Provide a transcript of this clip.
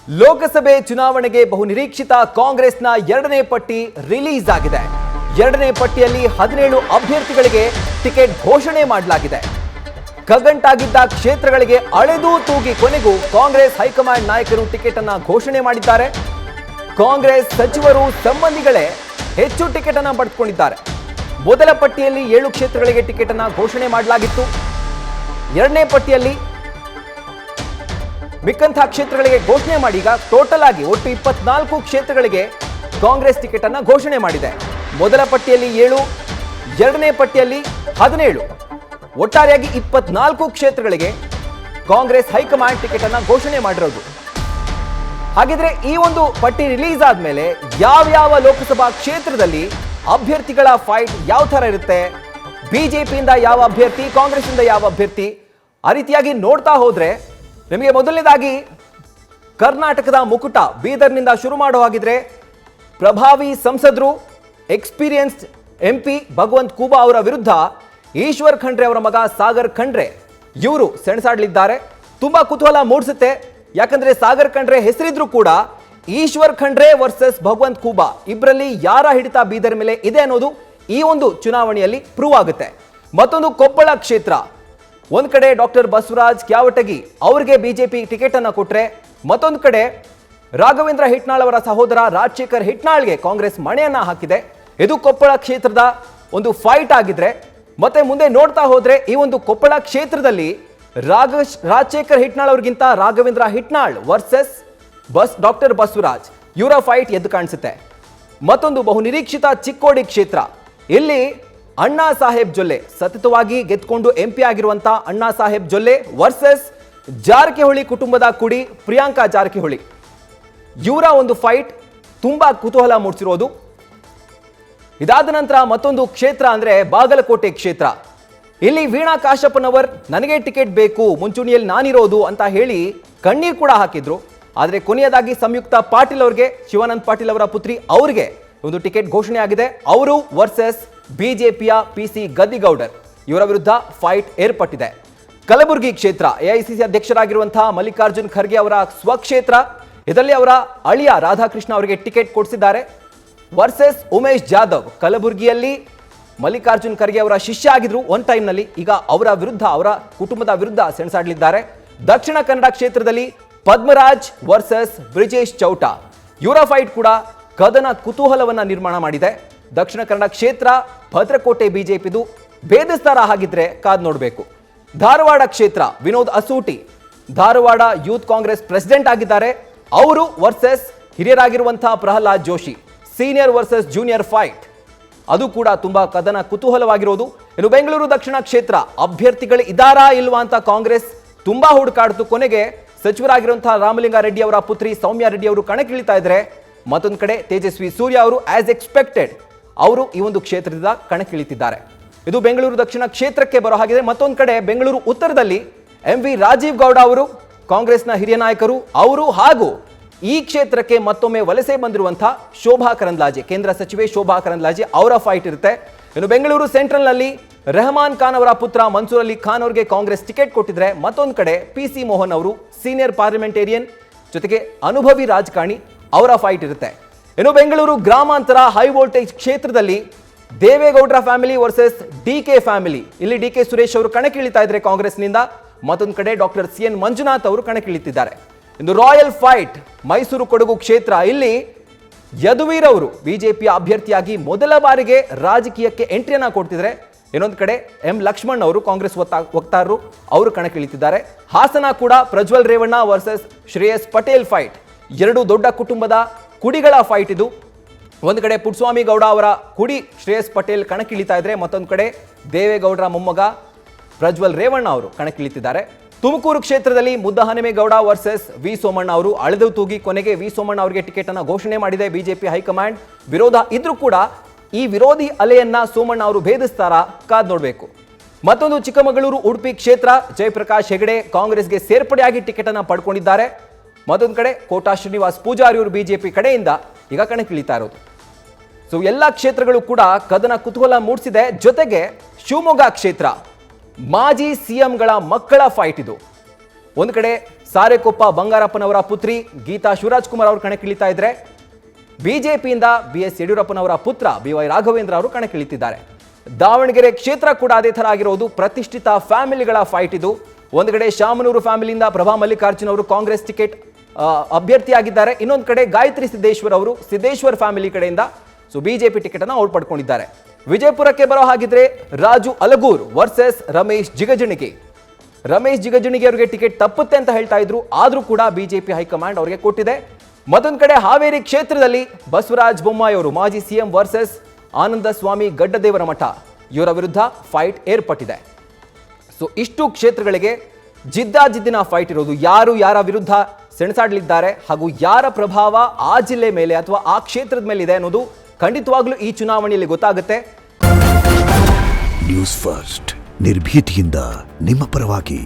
ಲೋಕಸಭೆ ಚುನಾವಣೆಗೆ ಬಹುನಿರೀಕ್ಷಿತ ಕಾಂಗ್ರೆಸ್ನ ಎರಡನೇ ಪಟ್ಟಿ ರಿಲೀಸ್ ಆಗಿದೆ. ಎರಡನೇ ಪಟ್ಟಿಯಲ್ಲಿ 17 ಅಭ್ಯರ್ಥಿಗಳಿಗೆ ಟಿಕೆಟ್ ಘೋಷಣೆ ಮಾಡಲಾಗಿದೆ. ಕಗ್ಗಂಟಾಗಿದ್ದ ಕ್ಷೇತ್ರಗಳಿಗೆ ಅಳೆದು ತೂಗಿ ಕೊನೆಗೂ ಕಾಂಗ್ರೆಸ್ ಹೈಕಮಾಂಡ್ ನಾಯಕರು ಟಿಕೆಟ್ ಅನ್ನು ಘೋಷಣೆ ಮಾಡಿದ್ದಾರೆ. ಕಾಂಗ್ರೆಸ್ ಸಚಿವರು ಸಂಬಂಧಿಗಳೇ ಹೆಚ್ಚು ಟಿಕೆಟ್ ಅನ್ನು ಪಡೆದುಕೊಂಡಿದ್ದಾರೆ. ಮೊದಲ ಪಟ್ಟಿಯಲ್ಲಿ 7 ಕ್ಷೇತ್ರಗಳಿಗೆ ಟಿಕೆಟ್ ಅನ್ನು ಘೋಷಣೆ ಮಾಡಲಾಗಿತ್ತು. ಎರಡನೇ ಪಟ್ಟಿಯಲ್ಲಿ ಮಿಕ್ಕಂಥ ಕ್ಷೇತ್ರಗಳಿಗೆ ಘೋಷಣೆ ಮಾಡಿ ಈಗ ಟೋಟಲ್ ಆಗಿ ಒಟ್ಟು 24 ಕ್ಷೇತ್ರಗಳಿಗೆ ಕಾಂಗ್ರೆಸ್ ಟಿಕೆಟ್ ಅನ್ನು ಘೋಷಣೆ ಮಾಡಿದೆ. ಮೊದಲ ಪಟ್ಟಿಯಲ್ಲಿ 7, ಎರಡನೇ ಪಟ್ಟಿಯಲ್ಲಿ 17, ಒಟ್ಟಾರೆಯಾಗಿ 24 ಕ್ಷೇತ್ರಗಳಿಗೆ ಕಾಂಗ್ರೆಸ್ ಹೈಕಮಾಂಡ್ ಟಿಕೆಟ್ ಅನ್ನು ಘೋಷಣೆ ಮಾಡಿರೋದು. ಹಾಗಿದ್ರೆ ಈ ಒಂದು ಪಟ್ಟಿ ರಿಲೀಸ್ ಆದ್ಮೇಲೆ ಯಾವ ಲೋಕಸಭಾ ಕ್ಷೇತ್ರದಲ್ಲಿ ಅಭ್ಯರ್ಥಿಗಳ ಫೈಟ್ ಯಾವ ತರ ಇರುತ್ತೆ, ಬಿಜೆಪಿಯಿಂದ ಯಾವ ಅಭ್ಯರ್ಥಿ, ಕಾಂಗ್ರೆಸ್ ಇಂದ ಯಾವ ಅಭ್ಯರ್ಥಿ, ಆ ರೀತಿಯಾಗಿ ನೋಡ್ತಾ ಹೋದ್ರೆ ನಿಮಗೆ ಮೊದಲನೇದಾಗಿ ಕರ್ನಾಟಕದ ಮುಕುಟ ಬೀದರ್ನಿಂದ ಶುರು ಮಾಡೋ ಹಾಗಿದ್ರೆ ಪ್ರಭಾವಿ ಸಂಸದರು ಎಕ್ಸ್ಪೀರಿಯನ್ಸ್ಡ್ MP ಭಗವಂತ್ ಖೂಬಾ ಅವರ ವಿರುದ್ಧ ಈಶ್ವರ್ ಖಂಡ್ರೆ ಅವರ ಮಗ ಸಾಗರ್ ಖಂಡ್ರೆ ಇವರು ಸೆಣಸಾಡಲಿದ್ದಾರೆ. ತುಂಬಾ ಕುತೂಹಲ ಮೂಡಿಸುತ್ತೆ. ಯಾಕಂದ್ರೆ ಸಾಗರ್ ಖಂಡ್ರೆ ಹೆಸರಿದ್ರು ಕೂಡ ಈಶ್ವರ್ ಖಂಡ್ರೆ ವರ್ಸಸ್ ಭಗವಂತ್ ಖೂಬಾ ಇಬ್ಬರಲ್ಲಿ ಯಾರ ಹಿಡಿತ ಬೀದರ್ ಮೇಲೆ ಇದೆ ಅನ್ನೋದು ಈ ಒಂದು ಚುನಾವಣೆಯಲ್ಲಿ ಪ್ರೂವ್ ಆಗುತ್ತೆ. ಮತ್ತೊಂದು ಕೊಪ್ಪಳ ಕ್ಷೇತ್ರ, ಒಂದ್ ಕಡೆ ಡಾಕ್ಟರ್ ಬಸವರಾಜ್ ಕ್ಯಾವಟಗಿ ಅವರಿಗೆ ಬಿಜೆಪಿ ಟಿಕೆಟ್ ಅನ್ನು ಕೊಟ್ರೆ, ಮತ್ತೊಂದು ಕಡೆ ರಾಘವೇಂದ್ರ ಹಿಟ್ನಾಳ್ ಅವರ ಸಹೋದರ ರಾಜಶೇಖರ್ ಹಿಟ್ನಾಳ್ಗೆ ಕಾಂಗ್ರೆಸ್ ಮಣೆಯನ್ನ ಹಾಕಿದೆ. ಇದು ಕೊಪ್ಪಳ ಕ್ಷೇತ್ರದ ಒಂದು ಫೈಟ್ ಆಗಿದ್ರೆ, ಮತ್ತೆ ಮುಂದೆ ನೋಡ್ತಾ ಹೋದ್ರೆ ಈ ಒಂದು ಕೊಪ್ಪಳ ಕ್ಷೇತ್ರದಲ್ಲಿ ರಾಜಶೇಖರ್ ಹಿಟ್ನಾಳ್ ಅವ್ರಿಗಿಂತ ರಾಘವೇಂದ್ರ ಹಿಟ್ನಾಳ್ ವರ್ಸಸ್ ಡಾಕ್ಟರ್ ಬಸವರಾಜ್ ಇವರ ಫೈಟ್ ಎದ್ದು ಕಾಣಿಸುತ್ತೆ. ಮತ್ತೊಂದು ಬಹುನಿರೀಕ್ಷಿತ ಚಿಕ್ಕೋಡಿ ಕ್ಷೇತ್ರ, ಇಲ್ಲಿ ಅಣ್ಣಾ ಸಾಹೇಬ್ ಜೊಲ್ಲೆ ಸತತವಾಗಿ ಗೆದ್ಕೊಂಡು MP ಆಗಿರುವಂತಹ ಅಣ್ಣಾ ಸಾಹೇಬ್ ಜೊಲ್ಲೆ ವರ್ಸಸ್ ಜಾರಕಿಹೊಳಿ ಕುಟುಂಬದ ಕುಡಿ ಪ್ರಿಯಾಂಕಾ ಜಾರಕಿಹೊಳಿ ಇವರ ಒಂದು ಫೈಟ್ ತುಂಬಾ ಕುತೂಹಲ ಮೂಡಿಸಿರೋದು. ಇದಾದ ನಂತರ ಮತ್ತೊಂದು ಕ್ಷೇತ್ರ ಅಂದ್ರೆ ಬಾಗಲಕೋಟೆ ಕ್ಷೇತ್ರ. ಇಲ್ಲಿ ವೀಣಾ ಕಾಶಪ್ಪನವರ್ ನನಗೆ ಟಿಕೆಟ್ ಬೇಕು, ಮುಂಚೂಣಿಯಲ್ಲಿ ನಾನಿರೋದು ಅಂತ ಹೇಳಿ ಕಣ್ಣೀರು ಕೂಡ ಹಾಕಿದ್ರು. ಆದರೆ ಕೊನೆಯದಾಗಿ ಸಂಯುಕ್ತ ಪಾಟೀಲ್ ಅವರಿಗೆ, ಶಿವಾನಂದ್ ಪಾಟೀಲ್ ಅವರ ಪುತ್ರಿ ಅವರಿಗೆ ಒಂದು ಟಿಕೆಟ್ ಘೋಷಣೆ ಆಗಿದೆ. ಅವರು ವರ್ಸಸ್ ಬಿಜೆಪಿಯ PC ಗದ್ದಿಗೌಡರ್ ಇವರ ವಿರುದ್ಧ ಫೈಟ್ ಏರ್ಪಟ್ಟಿದೆ. ಕಲಬುರಗಿ ಕ್ಷೇತ್ರ AICC ಅಧ್ಯಕ್ಷರಾಗಿರುವಂತಹ ಮಲ್ಲಿಕಾರ್ಜುನ್ ಖರ್ಗೆ ಅವರ ಸ್ವಕ್ಷೇತ್ರ. ಇದರಲ್ಲಿ ಅವರ ಅಳಿಯ ರಾಧಾಕೃಷ್ಣ ಅವರಿಗೆ ಟಿಕೆಟ್ ಕೊಡಿಸಿದ್ದಾರೆ. ವರ್ಸಸ್ ಉಮೇಶ್ ಜಾಧವ್, ಕಲಬುರಗಿಯಲ್ಲಿ ಮಲ್ಲಿಕಾರ್ಜುನ್ ಖರ್ಗೆ ಅವರ ಶಿಷ್ಯ ಆಗಿದ್ರು ಒನ್ ಟೈಮ್ನಲ್ಲಿ, ಈಗ ಅವರ ವಿರುದ್ಧ, ಅವರ ಕುಟುಂಬದ ವಿರುದ್ಧ ಸೆಣಸಾಡಲಿದ್ದಾರೆ. ದಕ್ಷಿಣ ಕನ್ನಡ ಕ್ಷೇತ್ರದಲ್ಲಿ ಪದ್ಮರಾಜ್ ವರ್ಸಸ್ ಬ್ರಿಜೇಶ್ ಚೌಟಾ ಇವರ ಫೈಟ್ ಕೂಡ ಕದನ ಕುತೂಹಲವನ್ನ ನಿರ್ಮಾಣ ಮಾಡಿದೆ. ದಕ್ಷಿಣ ಕನ್ನಡ ಕ್ಷೇತ್ರ ಭದ್ರಕೋಟೆ ಬಿಜೆಪಿದು ಭೇದಿಸ್ತಾರ ಹಾಗಿದ್ರೆ ಕಾದ್ ನೋಡಬೇಕು. ಧಾರವಾಡ ಕ್ಷೇತ್ರ ವಿನೋದ್ ಅಸೂಟಿ, ಧಾರವಾಡ ಯೂತ್ ಕಾಂಗ್ರೆಸ್ ಪ್ರೆಸಿಡೆಂಟ್ ಆಗಿದ್ದಾರೆ. ಅವರು ವರ್ಸಸ್ ಹಿರಿಯರಾಗಿರುವಂತಹ Pralhad Joshi, senior versus junior fight, ಅದು ಕೂಡ ತುಂಬಾ ಕದನ ಕುತೂಹಲವಾಗಿರೋದು. ಇನ್ನು ಬೆಂಗಳೂರು ದಕ್ಷಿಣ ಕ್ಷೇತ್ರ ಅಭ್ಯರ್ಥಿಗಳು ಇದಾರಾ ಇಲ್ವಾ ಅಂತ ಕಾಂಗ್ರೆಸ್ ತುಂಬಾ ಹುಡುಕಾಡ್ತು. ಕೊನೆಗೆ ಸಚಿವರಾಗಿರುವಂತಹ ರಾಮಲಿಂಗಾರೆಡ್ಡಿ ಅವರ ಪುತ್ರಿ ಸೌಮ್ಯ ರೆಡ್ಡಿ ಅವರು ಕಣಕ್ಕಿಳಿತಾ ಇದ್ದಾರೆ. ಮತ್ತೊಂದು ಕಡೆ ತೇಜಸ್ವಿ ಸೂರ್ಯ ಅವರು ಆಸ್ ಎಕ್ಸ್ಪೆಕ್ಟೆಡ್ ಅವರು ಈ ಒಂದು ಕ್ಷೇತ್ರದಿಂದ ಕಣಕ್ಕಿಳಿತಿದ್ದಾರೆ. ಇದು ಬೆಂಗಳೂರು ದಕ್ಷಿಣ ಕ್ಷೇತ್ರಕ್ಕೆ ಬರೋ ಹಾಗಿದೆ. ಮತ್ತೊಂದು ಕಡೆ ಬೆಂಗಳೂರು ಉತ್ತರದಲ್ಲಿ MV ರಾಜೀವ್ ಗೌಡ ಅವರು ಕಾಂಗ್ರೆಸ್ನ ಹಿರಿಯ ನಾಯಕರು, ಅವರು ಹಾಗೂ ಈ ಕ್ಷೇತ್ರಕ್ಕೆ ಮತ್ತೊಮ್ಮೆ ವಲಸೆ ಬಂದಿರುವಂತಹ ಶೋಭಾ ಕರಂದ್ಲಾಜೆ, ಕೇಂದ್ರ ಸಚಿವೆ ಶೋಭಾ ಕರಂದ್ಲಾಜೆ ಅವರ ಫೈಟ್ ಇರುತ್ತೆ. ಇನ್ನು ಬೆಂಗಳೂರು ಸೆಂಟ್ರಲ್ ನಲ್ಲಿ ರೆಹಮಾನ್ ಖಾನ್ ಅವರ ಪುತ್ರ ಮನ್ಸೂರ್ ಅಲಿ ಖಾನ್ ಅವರಿಗೆ ಕಾಂಗ್ರೆಸ್ ಟಿಕೆಟ್ ಕೊಟ್ಟಿದ್ರೆ, ಮತ್ತೊಂದು ಕಡೆ PC ಮೋಹನ್ ಅವರು ಸೀನಿಯರ್ ಪಾರ್ಲಿಮೆಂಟೇರಿಯನ್ ಜೊತೆಗೆ ಅನುಭವಿ ರಾಜಕಾರಣಿ ಅವರ ಫೈಟ್ ಇರುತ್ತೆ. ಇನ್ನು ಬೆಂಗಳೂರು ಗ್ರಾಮಾಂತರ ಹೈ ವೋಲ್ಟೇಜ್ ಕ್ಷೇತ್ರದಲ್ಲಿ ದೇವೇಗೌಡರ ಫ್ಯಾಮಿಲಿ ವರ್ಸಸ್ DK ಫ್ಯಾಮಿಲಿ, ಇಲ್ಲಿ DK ಸುರೇಶ್ ಅವರು ಕಣಕ್ಕಿಳಿತಾ ಇದ್ರೆ ಕಾಂಗ್ರೆಸ್ನಿಂದ, ಮತ್ತೊಂದು ಕಡೆ ಡಾಕ್ಟರ್ CN ಮಂಜುನಾಥ್ ಅವರು ಕಣಕ್ಕಿಳಿತಿದ್ದಾರೆ. ಇನ್ನು ರಾಯಲ್ ಫೈಟ್ ಮೈಸೂರು ಕೊಡಗು ಕ್ಷೇತ್ರ, ಇಲ್ಲಿ ಯದುವೀರ್ ಅವರು ಬಿಜೆಪಿಯ ಅಭ್ಯರ್ಥಿಯಾಗಿ ಮೊದಲ ಬಾರಿಗೆ ರಾಜಕೀಯಕ್ಕೆ ಎಂಟ್ರಿಯನ್ನ ಕೊಡ್ತಿದ್ರೆ, ಇನ್ನೊಂದು ಕಡೆ M ಲಕ್ಷ್ಮಣ್ ಅವರು ಕಾಂಗ್ರೆಸ್ ವಕ್ತಾರರು ಅವರು ಕಣಕ್ಕಿಳಿತಿದ್ದಾರೆ. ಹಾಸನ ಕೂಡ ಪ್ರಜ್ವಲ್ ರೇವಣ್ಣ ವರ್ಸಸ್ ಶ್ರೇಯಸ್ ಪಟೇಲ್ ಫೈಟ್, ಎರಡು ದೊಡ್ಡ ಕುಟುಂಬದ ಕುಡಿಗಳ ಫೈಟ್ ಇದು. ಒಂದು ಕಡೆ ಪುಟ್ಸ್ವಾಮಿ ಗೌಡ ಅವರ ಕುಡಿ ಶ್ರೇಯಸ್ ಪಟೇಲ್ ಕಣಕ್ಕಿಳಿತಾ ಇದ್ರೆ, ಮತ್ತೊಂದು ಕಡೆ ದೇವೇಗೌಡರ ಮೊಮ್ಮಗ ಪ್ರಜ್ವಲ್ ರೇವಣ್ಣ ಅವರು ಕಣಕ್ಕಿಳಿತಿದ್ದಾರೆ. ತುಮಕೂರು ಕ್ಷೇತ್ರದಲ್ಲಿ ಮುದ್ದಹನುಮೇಗೌಡ ವರ್ಸಸ್ V ಸೋಮಣ್ಣ ಅವರು ಅಳೆದು ತೂಗಿ ಕೊನೆಗೆ V ಸೋಮಣ್ಣ ಅವರಿಗೆ ಟಿಕೆಟ್ ಅನ್ನು ಘೋಷಣೆ ಮಾಡಿದೆ ಬಿಜೆಪಿ ಹೈಕಮಾಂಡ್. ವಿರೋಧ ಇದ್ರೂ ಕೂಡ ಈ ವಿರೋಧಿ ಅಲೆಯನ್ನ ಸೋಮಣ್ಣ ಅವರು ಭೇದಿಸ್ತಾರಾ ಕಾದ್ ನೋಡಬೇಕು. ಮತ್ತೊಂದು ಚಿಕ್ಕಮಗಳೂರು ಉಡುಪಿ ಕ್ಷೇತ್ರ, ಜಯಪ್ರಕಾಶ್ ಹೆಗಡೆ ಕಾಂಗ್ರೆಸ್ಗೆ ಸೇರ್ಪಡೆಯಾಗಿ ಟಿಕೆಟ್ ಅನ್ನು ಪಡ್ಕೊಂಡಿದ್ದಾರೆ. ಮತ್ತೊಂದು ಕಡೆ ಕೋಟಾ ಶ್ರೀನಿವಾಸ್ ಪೂಜಾರಿ ಅವರು ಬಿಜೆಪಿ ಕಡೆಯಿಂದ ಈಗ ಕಣಕ್ಕಿಳಿತಾ ಇರೋದು. ಸೊ ಎಲ್ಲ ಕ್ಷೇತ್ರಗಳು ಕೂಡ ಕದನ ಕುತೂಹಲ ಮೂಡಿಸಿದೆ. ಜೊತೆಗೆ ಶಿವಮೊಗ್ಗ ಕ್ಷೇತ್ರ ಮಾಜಿ CMಗಳ ಮಕ್ಕಳ ಫೈಟ್ ಇದು. ಒಂದು ಕಡೆ ಸಾರೆಕೊಪ್ಪ ಬಂಗಾರಪ್ಪನವರ ಪುತ್ರಿ ಗೀತಾ ಶಿವರಾಜ್ ಕುಮಾರ್ ಅವರು ಕಣಕ್ಕಿಳಿತಾ ಇದ್ರೆ ಬಿಜೆಪಿಯಿಂದ ಬಿಎಸ್ ಯಡಿಯೂರಪ್ಪನವರ ಪುತ್ರ ಬಿವೈ ರಾಘವೇಂದ್ರ ಅವರು ಕಣಕ್ಕಿಳಿತಿದ್ದಾರೆ. ದಾವಣಗೆರೆ ಕ್ಷೇತ್ರ ಕೂಡ ಅದೇ ಥರ ಆಗಿರೋದು. ಪ್ರತಿಷ್ಠಿತ ಫ್ಯಾಮಿಲಿಗಳ ಫೈಟ್ ಇದು. ಒಂದು ಕಡೆ ಶಾಮನೂರು ಫ್ಯಾಮಿಲಿಯಿಂದ ಪ್ರಭಾ ಮಲ್ಲಿಕಾರ್ಜುನ್ ಅವರು ಕಾಂಗ್ರೆಸ್ ಟಿಕೆಟ್ ಅಭ್ಯರ್ಥಿಯಾಗಿದ್ದಾರೆ. ಇನ್ನೊಂದು ಕಡೆ ಗಾಯತ್ರಿ ಸಿದ್ದೇಶ್ವರ್ ಅವರು ಸಿದ್ದೇಶ್ವರ್ ಫ್ಯಾಮಿಲಿ ಕಡೆಯಿಂದ ಬಿಜೆಪಿ ಟಿಕೆಟ್ ಅನ್ನು ಔಟ್ ಪಡ್ಕೊಂಡಿದ್ದಾರೆ. ವಿಜಯಪುರಕ್ಕೆ ಬರೋ ಹಾಗಿದ್ರೆ ರಾಜು ಅಲಗೂರ್ ವರ್ಸಸ್ ರಮೇಶ್ ಜಿಗಜಿಣಗಿ. ರಮೇಶ್ ಜಿಗಜಿಣಗಿ ಅವರಿಗೆ ಟಿಕೆಟ್ ತಪ್ಪುತ್ತೆ ಅಂತ ಹೇಳ್ತಾ ಇದ್ರು, ಆದ್ರೂ ಕೂಡ ಬಿಜೆಪಿ ಹೈಕಮಾಂಡ್ ಅವರಿಗೆ ಕೊಟ್ಟಿದೆ. ಮತ್ತೊಂದು ಕಡೆ ಹಾವೇರಿ ಕ್ಷೇತ್ರದಲ್ಲಿ ಬಸವರಾಜ ಬೊಮ್ಮಾಯಿ ಅವರು ಮಾಜಿ ಸಿಎಂ ವರ್ಸಸ್ ಆನಂದ ಸ್ವಾಮಿ ಗಡ್ಡದೇವರ ಮಠ ಇವರ ವಿರುದ್ಧ ಫೈಟ್ ಏರ್ಪಟ್ಟಿದೆ. ಇಷ್ಟು ಕ್ಷೇತ್ರಗಳಿಗೆ ಜಿದ್ದಾಜಿದ್ದಿನ ಫೈಟ್ ಇರೋದು. ಯಾರು ಯಾರ ವಿರುದ್ಧ ಸೆಣಸಾಡಲಿದ್ದಾರೆ ಹಾಗೂ ಯಾರ ಪ್ರಭಾವ ಆ ಜಿಲ್ಲೆ ಮೇಲೆ ಅಥವಾ ಆ ಕ್ಷೇತ್ರದ ಮೇಲೆ ಇದೆ ಅನ್ನೋದು ಖಂಡಿತವಾಗ್ಲೂ ಈ ಚುನಾವಣೆಯಲ್ಲಿ ಗೊತ್ತಾಗುತ್ತೆ. ನ್ಯೂಸ್ ಫಸ್ಟ್ ನಿರ್ಭೀತಿಯಿಂದ ನಿಮ್ಮ ಪರವಾಗಿ.